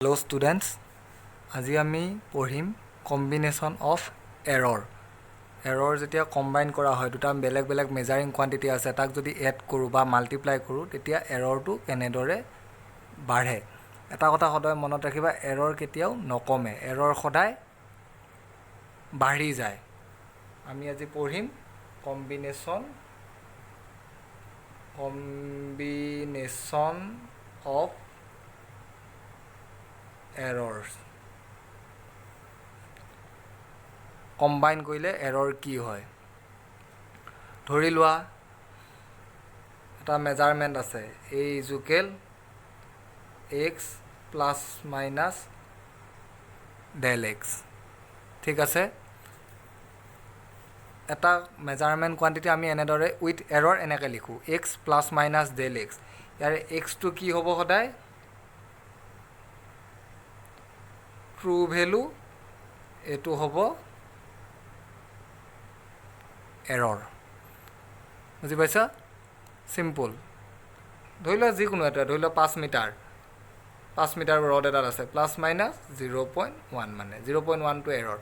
Hello students, আজি আমি পঢ়িম কম্বিনেশ্যন অফ এৰৰ যেতিয়া কম্বাইন কৰা হয় দুটা বেলেগ বেলেগ মেজাৰিং কোৱান্টিটি আছে তাক যদি এড কৰোঁ বা মাল্টিপ্লাই কৰোঁ তেতিয়া এৰৰটো কেনেদৰে বাঢ়ে। এটা কথা সদায় মনত ৰাখিবা, এৰৰ কেতিয়াও নকমে, এৰৰ সদায় বাঢ়ি যায়। আমি আজি পঢ়িম কম্বিনেশ্যন অফ এৰৰ্ছ। কম্বাইন কৰিলে এৰৰ কি হয়। ধৰি লোৱা এটা মেজাৰমেণ্ট আছে a equal x plus minus del x. ঠিক আছে, এটা মেজাৰমেণ্ট কোৱান্টিটি আমি এনেদৰে উইথ এৰৰ এনেকৈ লিখোঁ x plus minus del x. ইয়াৰে এক্সটো কি হ'ব, সদায় ট্ৰু ভেলু, এইটো হ'ব এৰৰ। বুজি পাইছা? চিম্পল। ধৰি লোৱা যিকোনো এটা, ধৰি লোৱা 5 মিটাৰ ৰড এডাল আছে, প্লাছ মাইনাছ 0.1, মানে 0.1টো এৰৰ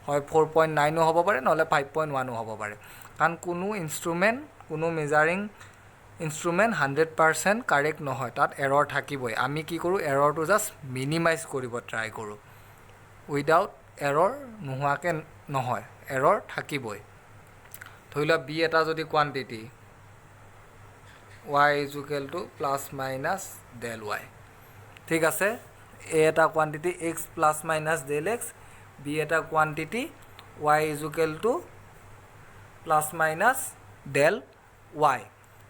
হয়। 4.9ও হ'ব পাৰে, নহ'লে 5.1ও হ'ব পাৰে, কাৰণ কোনো মেজাৰিং ইনষ্ট্ৰুমেণ্ট 100% কাৰেক্ট নহয়, তাত এৰৰ থাকিবই। আমি কি কৰোঁ, এৰৰটো জাষ্ট মিনিমাইজ কৰিব ট্ৰাই কৰোঁ। উইদাউট এৰৰ নোহোৱাকৈ নহয়, এৰৰ থাকিবই। ধৰি লোৱা বি এটা যদি quantity y equal to plus minus del y। ঠিক আছে, এ এটা quantity x plus minus del X, B এটা quantity y equal to plus minus del y।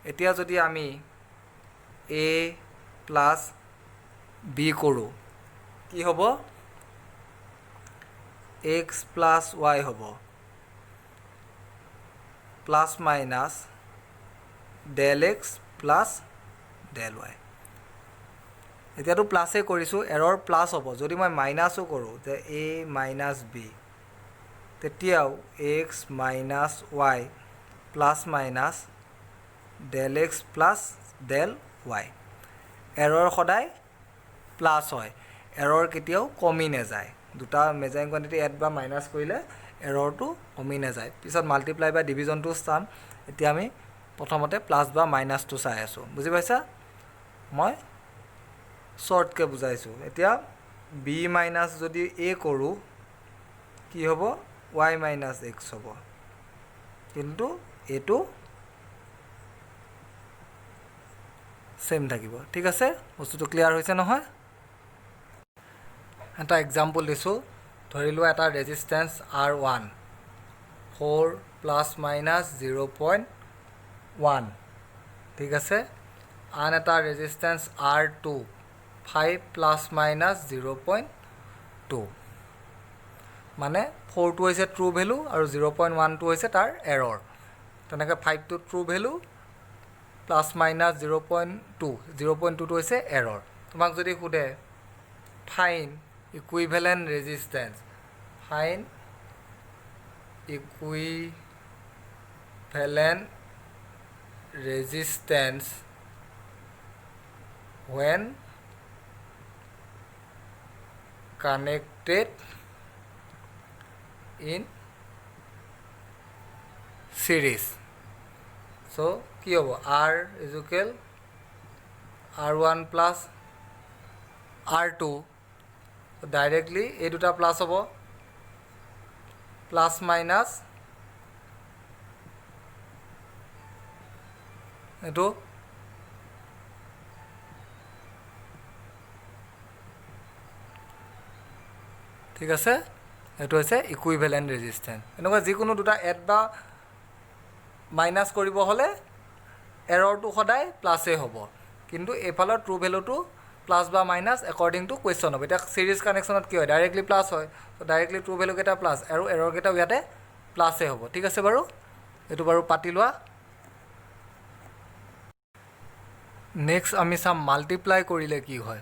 এতিয়া যদি আমি a প্লাছ বি কৰোঁ, কি হ'ব, x প্লাছ y হ'ব plus minus del x plus del y. এতিয়াতো প্লাছেই কৰিছোঁ, এৰৰ প্লাছ হ'ব। যদি মই মাইনাছো কৰোঁ, যে এ মাইনাছ বি, তেতিয়াও x minus y plus minus del x plus del y. Error সদায় প্লাছ হয়, এৰৰ কেতিয়াও কমি নাযায়। দুটা মেজাৰিং কোৱান্টিটি এড বা মাইনাছ কৰিলে এৰৰটো কমি নাযায়। পিছত মাল্টিপ্লাই বা ডিভিজনটো চাম। এতিয়া আমি প্ৰথমতে প্লাছ বা মাইনাছটো চাই আছোঁ। বুজি পাইছা? মই শ্বৰ্টকৈ বুজাইছোঁ। এতিয়া বি মাইনাছ যদি এ কৰোঁ, কি হ'ব, ৱাই মাইনাছ এক্স হ'ব, কিন্তু এইটো ছেম থাকিব। ঠিক আছে, বস্তুটো ক্লিয়াৰ হৈছে নহয়? এটা এক্সাম্পল দিছোঁ। ধৰি লোৱা এটা ৰেজিষ্টেঞ্চ R1 4 প্লাছ মাইনাছ 0.1। ঠিক আছে, আন এটা ৰেজিষ্টেঞ্চ R2 5 প্লাছ মাইনাছ 0.2। মানে 4টো হৈছে ট্ৰু ভেলু আৰু 0.1টো হৈছে তাৰ এৰৰ। তেনেকৈ 5টো ট্ৰু ভেলু প্লাছ মাইনাছ 0.2টো হৈছে এৰৰ। তোমাক যদি সোধে fine equivalent resistance, fine equivalent resistance when connected in series. So কি হ'ব, R equal R1 plus R2, directly এই দুটা প্লাছ হ'ব, প্লাছ মাইনাছ এইটো ঠিক আছে, এইটো হৈছে ইকুইভেলেণ্ট ৰেজিষ্টেঞ্চ। এনেকুৱা যিকোনো দুটা এড বা মাইনাছ কৰিব হ'লে এৰৰটো সদায় প্লাছেই হ'ব, কিন্তু এইফালৰ ট্ৰু ভেলুটো প্লাছ বা মাইনাছ একৰ্ডিং টু কুৱেশ্যন হ'ব। এতিয়া ছিৰিজ কানেকশ্যনত কি হয়, ডাইৰেক্টলি প্লাছ হয়, তো ডাইৰেক্টলি ট্ৰু ভেলুকেইটা প্লাছ আৰু এৰৰকেইটাও ইয়াতে প্লাছেই হ'ব। ঠিক আছে বাৰু, এইটো বাৰু পাতি লোৱা। নেক্সট আমি চাম মাল্টিপ্লাই কৰিলে কি হয়।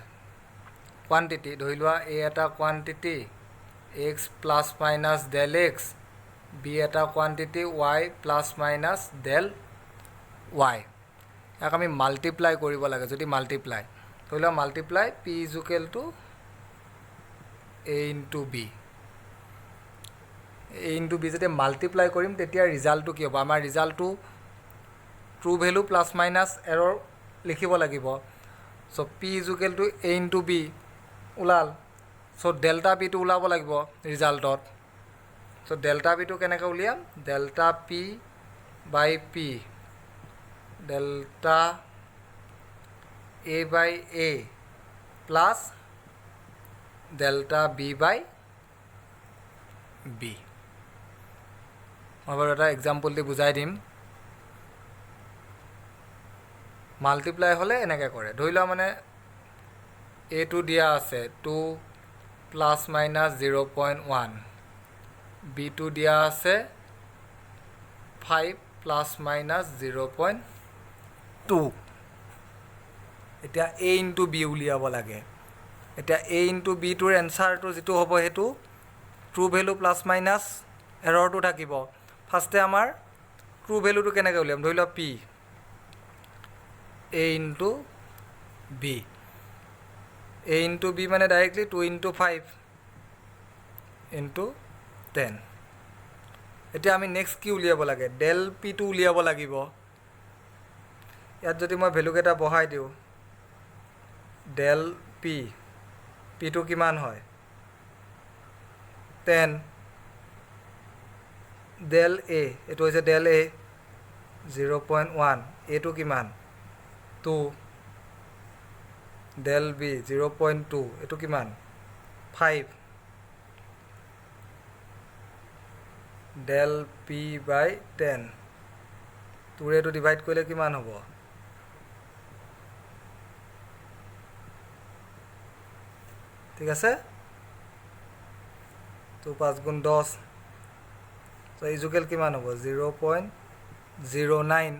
কোৱান্টিটি ধৰি লোৱা এ এটা quantity x plus minus del X, B এটা quantity y plus minus del y। ইয়াক আমি মাল্টিপ্লাই কৰিব লাগে। যদি মাল্টিপ্লাই ধৰি লওক multiply P equal to a into B a into B যেতিয়া মাল্টিপ্লাই কৰিম তেতিয়া ৰিজাল্টটো কি হ'ব আমাৰ ৰিজাল্টটো true value plus minus error লিখিব লাগিব so' P equal to a into B ওলাল চ' ডেল্টা পিটো ওলাব লাগিব ৰিজাল্টত চ' ডেল্টা পিটো কেনেকৈ উলিয়াম delta P by P delta a by a plus delta B by B মই বাৰু এটা এক্সাম্পল দি বুজাই দিম মাল্টিপ্লাই হ'লে এনেকৈ কৰে ধৰি লোৱা মানে এটো দিয়া আছে 2 প্লাছ মাইনাছ 0.1 বিটো দিয়া আছে 5 প্লাছ মাইনাছ 0.2 এতিয়া a ইনটু বি উলিয়াব লাগে এতিয়া a ইনটু বিটোৰ এনচাৰটো যিটো হ'ব সেইটো ট্ৰু ভেলু প্লাছ মাইনাছ এৰৰটো থাকিব ফাৰ্ষ্টে আমাৰ ট্ৰু ভেলুটো কেনেকৈ উলিয়াম ধৰি লওক P a into B a into B মানে ডাইৰেক্টলি 2 ইনটু 5 ইনটু 10 এতিয়া আমি নেক্সট কি উলিয়াব লাগে ডেল পিটো উলিয়াব লাগিব ইয়াত যদি মই ভেলুকেইটা বহাই দিওঁ ডেল পি পিটো কিমান হয় 10 ডেল এ এইটো হৈছে ডেল এ 0.1 এইটো কিমান 2 ডেল বি 0.2 এইটো কিমান 5 ডেল পি বাই 10 টুৰে এইটো ডিভাইড কৰিলে কিমান হ'ব ঠিক আছে 2 5 গুণ 10 চ' ইজুকেল কিমান হ'ব 0.09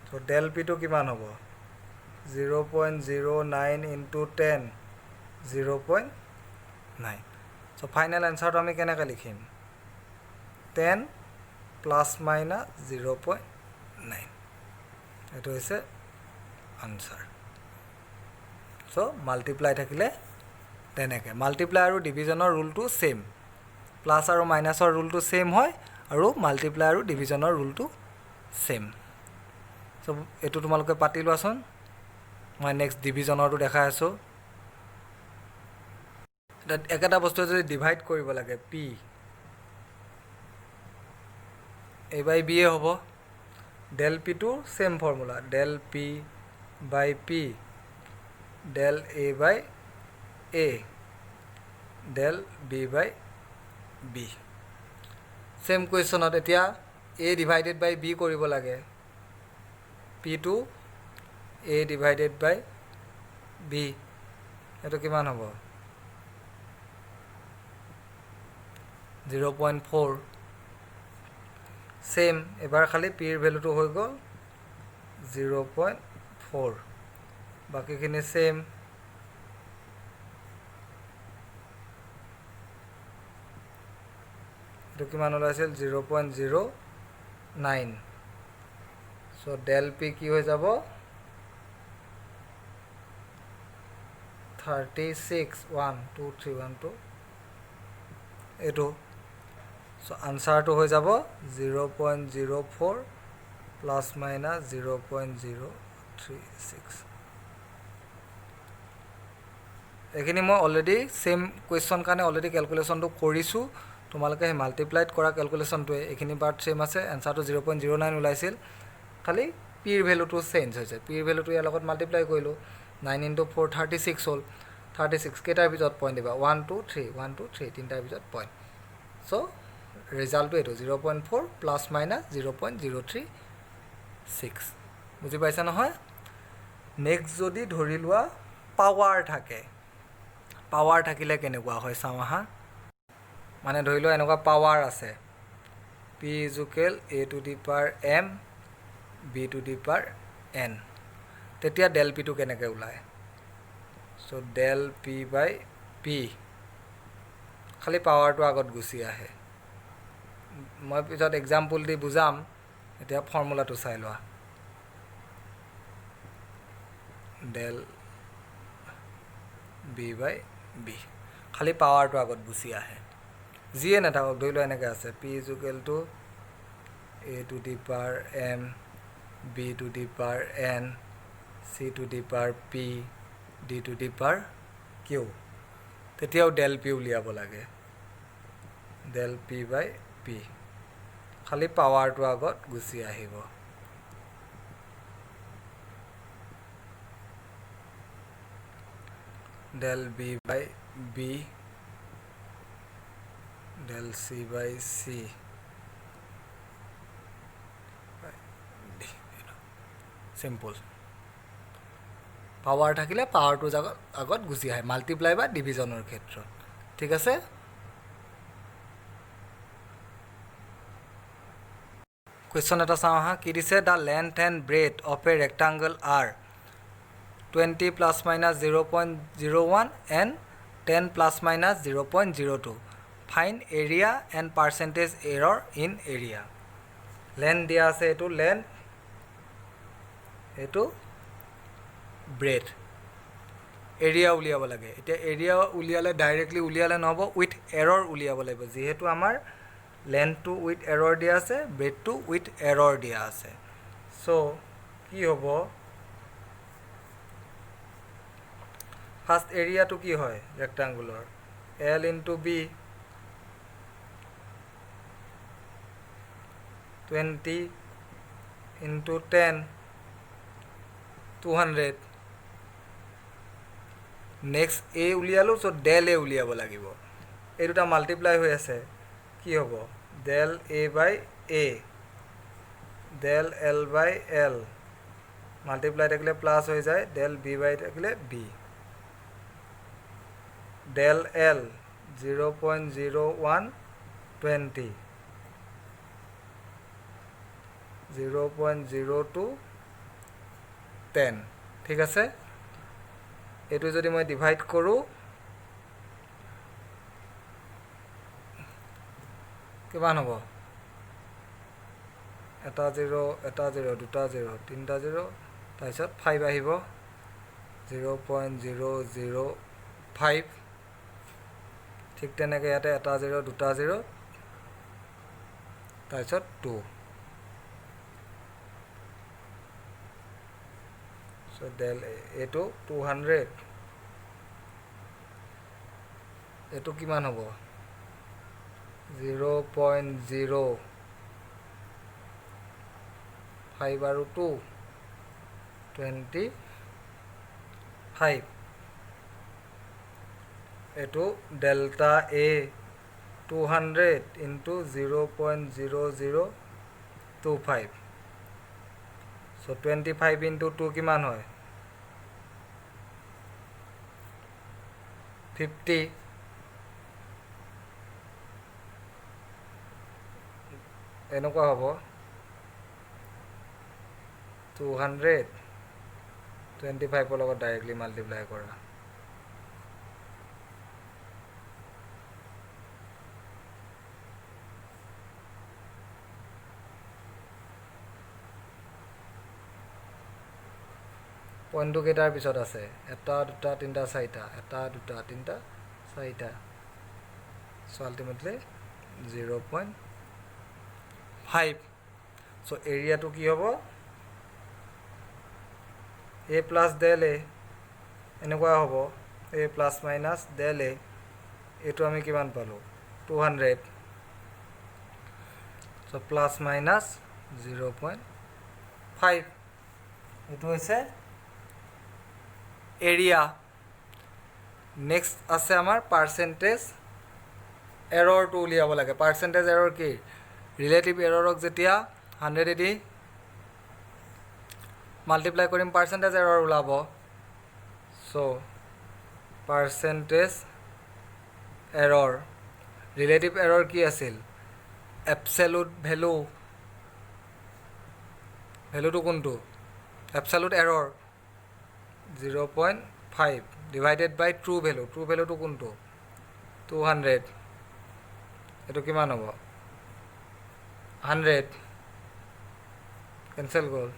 চ' ডেল পিটো কিমান হ'ব 0.09 ইনটু 10 0.9 চ' ফাইনেল এনচাৰটো আমি কেনেকৈ লিখিম 10 প্লাছ মাইনাছ 0.9 এইটো হৈছে আনচাৰ চ' মাল্টিপ্লাই থাকিলে তেনেকৈ মাল্টিপ্লাই আৰু ডিভিজনৰ ৰুলটো ছেইম প্লাছ আৰু মাইনাছৰ ৰুলটো ছেইম হয় আৰু মাল্টিপ্লাই আৰু ডিভিজনৰ ৰুলটো ছেইম চ' এইটো তোমালোকে পাতি লোৱাচোন মই নেক্সট ডিভিজনৰটো দেখাই আছোঁ একেটা বস্তুৱে যদি ডিভাইড কৰিব লাগে P A by B A হ'ব ডেল পিটো same formula del P by P del A by A del B by B same কুৱেশ্যনত এতিয়া এ ডিভাইডেড বাই বি কৰিব লাগে পিটো এ ডিভাইডেড বাই বি এইটো কিমান হ'ব 0.4 ছেইম এবাৰ খালি পিৰ ভেলুটো হৈ গ'ল 0.4 বাকীখিনি ছেইম এইটো কিমান ওলাইছিল 0.09 চ' ডেল পি কি হৈ যাব 36 1 2 3 1 2 এইটো চ' আনচাৰটো হৈ যাব 0.04 প্লাছ মাইনাছ 0.036 এইখিনি মই অলৰেডি ছেইম কুৱেশ্যন কাৰণে অলৰেডি কেলকুলেশ্যনটো কৰিছোঁ তোমালোকে সেই মাল্টিপ্লাইড কৰা কেলকুলেশ্যনটোৱে এইখিনি পাৰ্ট ছেইম আছে এনচাৰটো 0.09 ওলাইছিল খালি পিৰ ভেলুটো চেঞ্জ হৈছে পিৰ ভেলুটো ইয়াৰ লগত মাল্টিপ্লাই কৰিলোঁ 9 ইনটু 4 36 হ'ল 36 কেইটাৰ ভিতৰত পইণ্ট দিবা 1 2 3 1 2 3 তিনিটাৰ ভিতৰত পইণ্ট চ' ৰিজাল্টটো এইটো 0.4 প্লাছ মাইনাছ 0.036 বুজি পাইছা নহয় নেক্সট যদি ধৰি লোৱা পাৱাৰ থাকে পাৱাৰ থাকিলে কেনেকুৱা হয় চাওঁ আহা মানে ধৰি লোৱা এনেকুৱা পাৱাৰ আছে P equal A to the power M B to the power N তেতিয়া ডেল পিটো কেনেকৈ ওলায় so' del P by P খালি পাৱাৰটো আগত গুচি আহে মই পিছত এক্সাম্পল দি বুজাম এতিয়া ফৰ্মুলাটো চাই লোৱা ডেল বি বাই বি খালি পাৱাৰটো আগত গুচি আহে যিয়ে নাথাকক ধৰি লোৱা এনেকৈ আছে P is equal to A to the power M B to the power N C to the power P D to the power Q তেতিয়াও ডেল পি উলিয়াব লাগে ডেল পি বাই পি খালি পাৱাৰটো আগত গুচি আহিব del B by B del C by C simple power থাকিলে পাৱাৰটো আগত গুচি আহে মাল্টিপ্লাই বা ডিভিজনৰ ক্ষেত্ৰত ঠিক আছে কুৱেশ্যন এটা চাওঁ আহা কি দিছে the length and breadth of a rectangle আৰ 20 plus minus 0.01 and 10 plus minus 0.02 find area and percentage error in area length দিয়া আছে এইটো লেন্থ এইটো ব্ৰেথ এৰিয়া উলিয়াব লাগে এতিয়া এৰিয়া উলিয়ালে ডাইৰেক্টলি উলিয়ালে নহ'ব উইথ এৰৰ উলিয়াব লাগিব যিহেতু আমাৰ লেন্থটো উইথ এৰৰ দিয়া আছে ব্ৰেথটো উইথ এৰৰ দিয়া আছে চ' কি হ'ব ফাৰ্ষ্ট এৰিয়াটো কি হয় ৰেক্টাংগুলৰ L into B 20 into 10 200 next এ উলিয়ালোঁ চ' ডেল এ উলিয়াব লাগিব এই দুটা মাল্টিপ্লাই হৈ আছে কি হ'ব del A by A del L by L multiply থাকিলে প্লাছ হৈ যায় ডেল বি বাই থাকিলে বি ডেল এল 0.0120 0.02 10 ঠিক আছে এইটো যদি মই ডিভাইড কৰোঁ কিমান হ'ব এটা 0 এটা 0 দুটা 0 তিনিটা 0 তাৰপিছত 5 আহিব 0.005 ঠিক তেনেকৈ ইয়াতে এটা 0 দুটা 0 তাৰপিছত 2 চ' ডেল এইটো 200 এইটো কিমান হ'ব 0.05 আৰু 2 25 এইটো ডেল্টা এ 200 ইনটু 0.0025 চ' 25 ইনটু 2 কিমান হয় 50 এনেকুৱা হ'ব 200 25ৰ লগত ডাইৰেক্টলি মাল্টিপ্লাই কৰা পইণ্টটো কেইটাৰ পিছত আছে এটা দুটা তিনিটা চাৰিটা এটা দুটা তিনিটা চাৰিটা চ' আল্টিমেটলি 0.5 চ' এৰিয়াটো কি হ'ব এ প্লাছ ডেল এ এনেকুৱা হ'ব এ প্লাছ মাইনাছ ডেল এ এইটো আমি কিমান পালোঁ 200 চ' প্লাছ মাইনাছ 0.5 এইটো হৈছে এৰিয়া নেক্সট আছে আমাৰ পাৰ্চেণ্টেজ এৰৰটো উলিয়াব লাগে পাৰ্চেণ্টেজ এৰৰ কি ৰিলেটিভ এৰৰক যেতিয়া 100 দি মাল্টিপ্লাই কৰিম পাৰ্চেণ্টেজ এৰৰ ওলাব চ' পাৰ্চেণ্টেজ এৰৰ ৰিলেটিভ এৰৰ কি আছিল এপচেলুট ভেলুটো কোনটো এপচেলুট এৰৰ 0.5 ডিভাইডেড বাই ট্ৰু ভেলুটো কোনটো 200 এইটো কিমান হ'ব 100 কেঞ্চেল গ'ল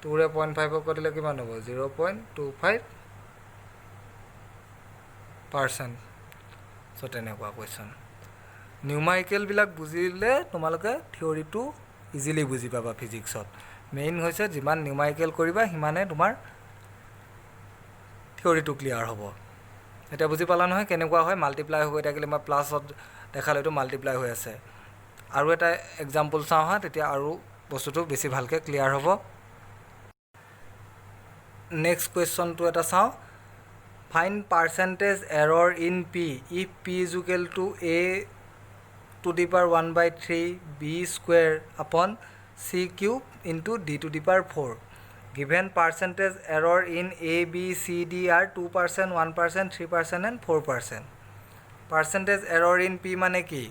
2ৰে 0.5 কাটিলে কিমান হ'ব 0.25 পাৰ্চেণ্ট চ' তেনেকুৱা কুৱেশ্যন নিউমাৰিকেলবিলাক বুজিলে তোমালোকে থিয়ৰিটো ইজিলি বুজি পাবা ফিজিক্সত মেইন হৈছে যিমান নিউমাৰিকেল কৰিবা সিমানে তোমাৰ থিয়ৰিটো ক্লিয়াৰ হ'ব এতিয়া বুজি পালা নহয় কেনেকুৱা হয় মাল্টিপ্লাই হৈ থাকিলে মই প্লাছত দেখালে এইটো মাল্টিপ্লাই হৈ আছে আৰু এটা এক্সাম্পল চাওঁ হা তেতিয়া আৰু বস্তুটো বেছি ভালকৈ ক্লিয়াৰ হ'ব নেক্সট কুৱেশ্যনটো এটা চাওঁ find percentage error in P if P is equal to A to the power 1/3 B square upon C cube into D to the power 4 given percentage error in A, B, C, D are 2%, 1%, 3% and 4%. Percentage error in P মানে কি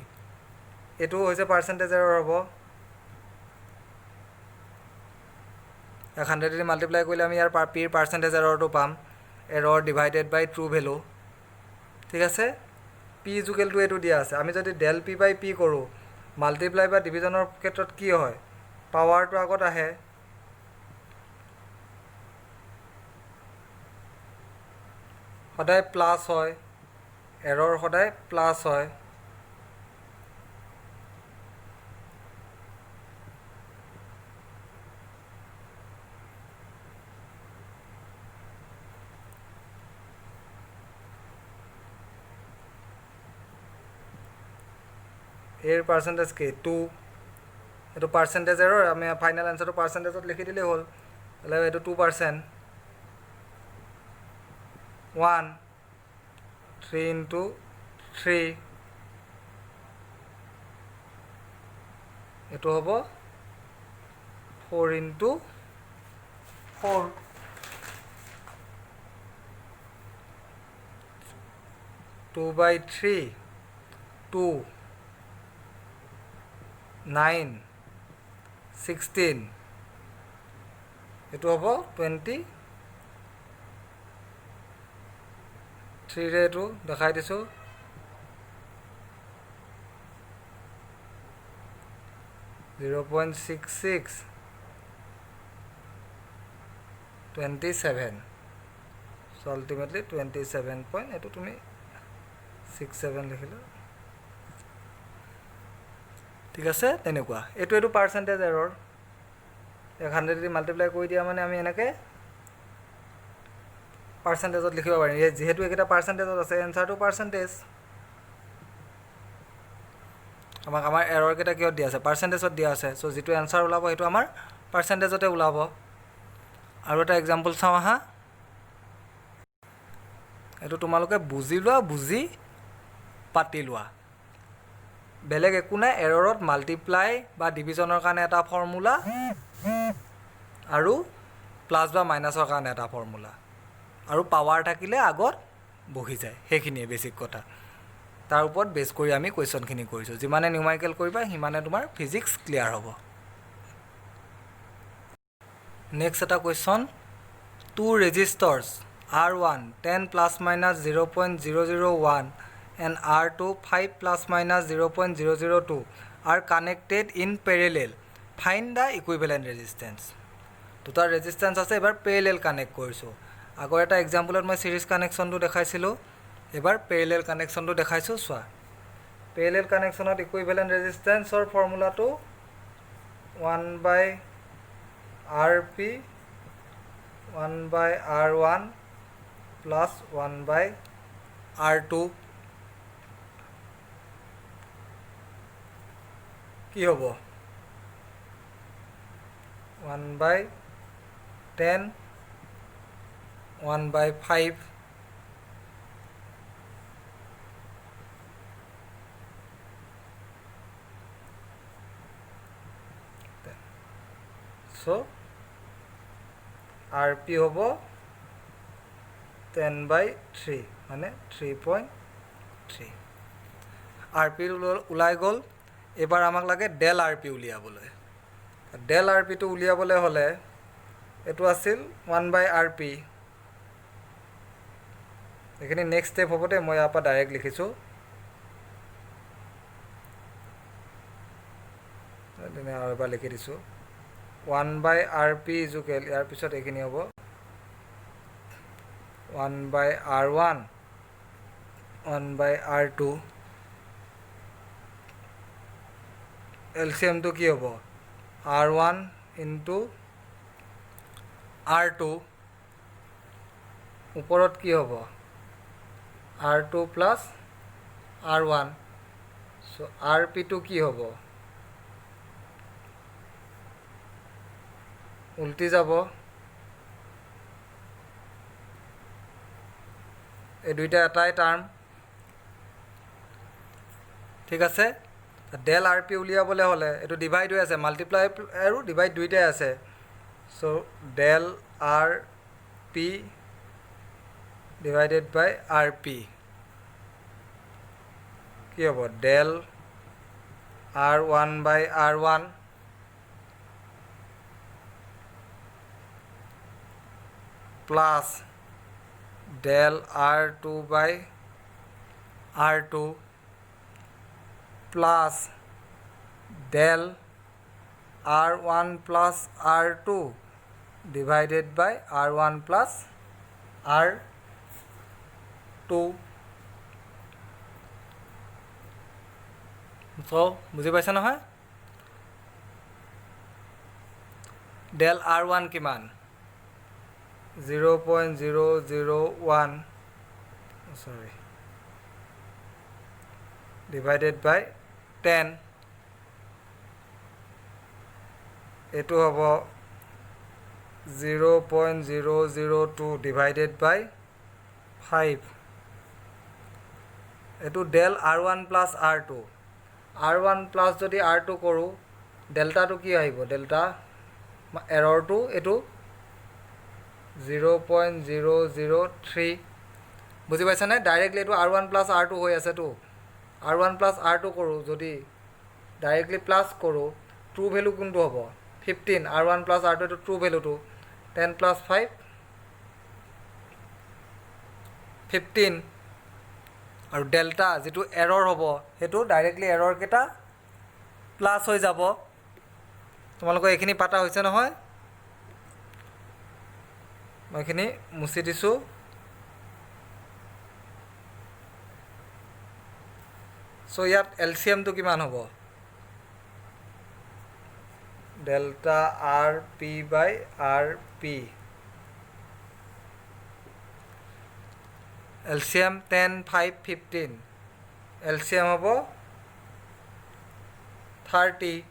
এটো হৈছে percentage error হ'ব 100 দি multiply কৰিলে আমি ইয়াৰ P ৰ percentage error টো পাম error divided by true value ঠিক আছে P is equal to এটো দিয়া আছে আমি যদি del P by P কৰো মাল্টিপ্লাই বা ডিভিজনৰ ক্ষেত্ৰত কি হয় পাৱাৰটো আগত আহে সদায় প্লাস হয় এৰৰ সদায় প্লাস হয় এর পার্সেন্টেজ কে 2 এটো পার্সেন্টেজ এরর আমি ফাইনাল আনসারটো পার্সেন্টেজত লিখি দিলে হল তাহলে এটো 2% 1 3 into 3 এটো হবো 4 into 4 2/3 2 9 16 এটো হবো 20 3 রে এটো দেখাই দিছো 0.66 27 so ultimately 27 point এটো তুমি 67 লিখিলো ঠিক আছে তেনেকুৱা এটো এটো পাৰ্সেন্টেজ এৰৰ 100 দি মাল্টিপ্লাই কৰি দিয়া মানে আমি এনেকে পাৰ্সেন্টেজত লিখিব পাৰি যেহেতু এটা পাৰ্সেন্টেজত আছে আনসাৰটো পাৰ্সেন্টেজ আমাৰ এৰৰ কেটা কিয় দিয়া আছে পাৰ্সেন্টেজত দিয়া আছে সো যেটো আনসাৰ ওলাব হেতু আমাৰ পাৰ্সেন্টেজতে ওলাব আৰু এটা एग्जांपल চাও আহা এটো তোমালোকে বুজি লোৱা বুজি পাতি লোৱা বেলেগ একো নাই এৰৰত মাল্টিপ্লাই বা ডিভিজনৰ কাৰণে এটা ফৰ্মুলা আৰু প্লাস বা মাইনাসৰ কাৰণে এটা ফৰ্মুলা আৰু পাৱাৰ থাকিলে আগত বহি যায় হেখিনিয়ে বেসিক কথা তাৰ ওপৰত বেস কৰি আমি কোৱেশ্চনখিনি কৰিছো যিমানে নিউমাৰিকেল কৰিবা হিমানে তোমাৰ ফিজিক্স ক্লিয়াৰ হ'ব নেক্সট এটা question two resistors R1 10 plus minus 0.001 and R2 5 plus minus 0.002 are connected in parallel. Find the equivalent resistance. দুটা resistance আছে এবাৰ parallel connect কৰিছো আগৰ এটা এক্সাম্পলত মই সিৰিজ কানেকশনটো দেখাইছিলো এবাৰ parallel কানেকশনটো দেখাইছো সোৱা parallel কানেকশনত equivalent resistance or ফৰ্মুলাটো 1/Rp 1/R1 plus 1/R2 কি হ'ব 1/10 1/5 so RP হবো 10/3 মানে 3.3 RP উলাই গল এবাৰ আমাক লাগে ডেল RP উলিয়াবলৈ ডেল RP টো উলিয়াবলৈ হলে এটো আছিল 1/RP এখানে নেক্সট স্টেপ হবতে মই আপা ডাইৰেক্ট লিখিছো তেনে আৰু এবাৰ লিখি দিছো 1/RP is equal ইয়াৰ পিছত এখিনি হ'ব 1/R1 1/r2 এলচিএমটো কি হ'ব r1 ইনটু r2 ওপৰত কি হ'ব r2 প্লাছ r1 চ' rpটো কি হ'ব উল্টি যাব এই দুইটা এটাই টাৰ্ম ঠিক আছে ডেল আৰ পি উলিয়াবলৈ হ'লে এইটো ডিভাইড হৈ আছে মাল্টিপ্লাই আৰু ডিভাইড দুইটাই আছে so' del R P divided by R P কি হ'ব ডেল r1/r1 plus del r2/r2 plus del r1 plus r2 divided by r1 plus r2 so বুজি পাইছা নহয় del r1 কিমান 0.001 sorry divided by 10 এটো হ'ব 0.002 divided by 5 এটো del r1 plus r2 r1 plus যদি r2 কৰো ডেল্টা টো কি আহিব ডেল্টা এৰৰ টো এটো 0.003 বুজি পাইছা না ডাইৰেক্টলি এটো r1 plus r2 হৈ আছে তো r1 plus r2 কৰো যদি ডাইৰেক্টলি প্লাস কৰো ট্ৰু ভ্যালু কোনটো হ'ব 15 r1 plus r2 এটো ট্ৰু ভ্যালু টো 10 plus 5 15 আৰু ডেল্টা যেটো এৰৰ হ'ব হেতু ডাইৰেক্টলি এৰৰ কেটা প্লাস হৈ যাব তোমালোক এখিনি পাতা হৈছে নহয় মইখিনি মুছি দিছো সো ইয়াত এলসিএম টো কিমান হ'ব ডেল্টা আৰ পি বাই আৰ পি এলসিএম 10 5 15 এলসিএম হ'ব 30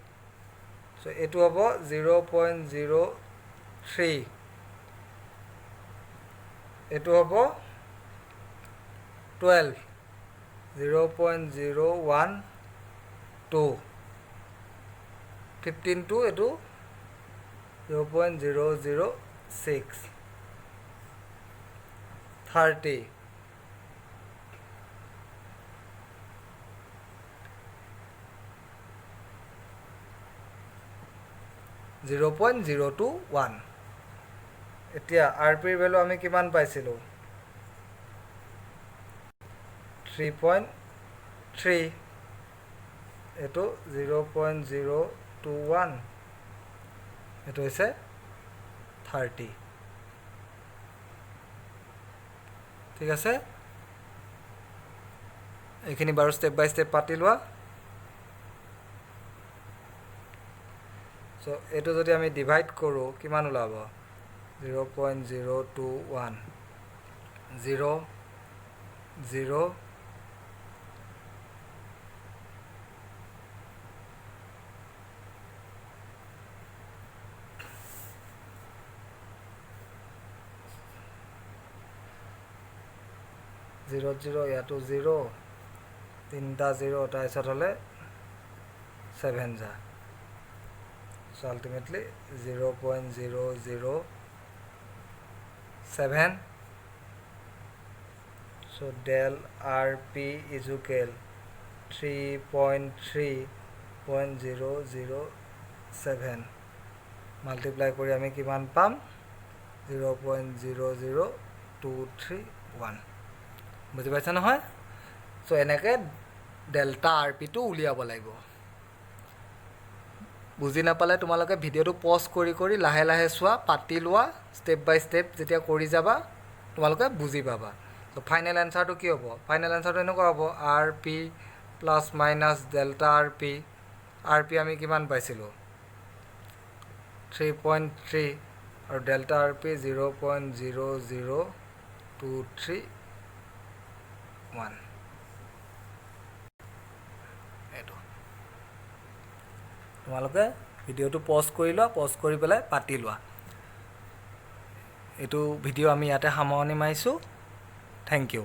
সো এটো হ'ব 0.03 এটো হ'ব 12 0.012 15 to এটো 0.006 30 0.021 এতিয়া rp এর ভ্যালু আমি কিমান পাইছিলো 3.3 এটো 0.021 এটো হৈছে 30 ঠিক আছে এখিনি বাৰ স্টেপ বাই স্টেপ পাতি লোৱা সো এটো যদি আমি ডিভাইড কৰো কিমান ওলাব 0.021 0 0 0 0 ইয়াতো 0 তিনটা 0 তাৰপিছত হলে 7 যা so ultimately 0.007 so del rp is equal 3.3.007 multiply কৰি আমি কিমান পাম 0.00231 বুজি পাইছা নহয় সো এনেকে ডেল্টা rp টো উলিয়াব লাগিব বুজি নাপালে তোমালোকে ভিডিওটো পজ কৰি কৰি লাহে লাহে চোৱা পাতি লোৱা স্টেপ বাই স্টেপ যেতিয়া কৰি যাবা তোমালোকে বুজি পাবা তো ফাইনেল এনচাৰটো কি হ'ব ফাইনেল এনচাৰটো এনেকুৱা হ'ব R P plus minus delta R P আমি কিমান পাইছিলোঁ 3.3 আৰু ডেল্টা আৰ পি 0.00231 এইটো তোমালোকে ভিডিঅ'টো পজ কৰি লোৱা পজ কৰি পেলাই পাতি লোৱা এইটো ভিডিঅ' আমি ইয়াতে সামৰণি মাৰিছোঁ থেংক ইউ